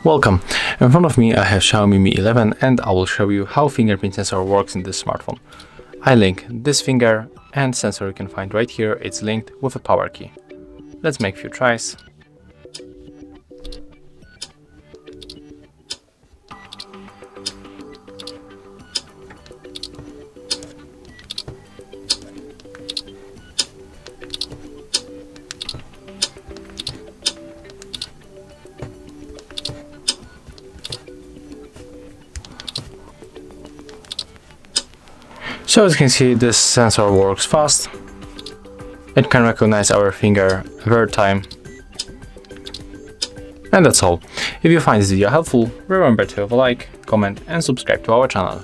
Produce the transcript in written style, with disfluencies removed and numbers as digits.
Welcome! In front of me I have Xiaomi Mi 11 and I will show you how fingerprint sensor works in this smartphone. I link this finger and sensor you can find right here. It's linked with a power key. Let's make a few tries. So as you can see, this sensor works fast. It can recognize our finger every time. And that's all. If you find this video helpful, remember to leave a like, comment and subscribe to our channel.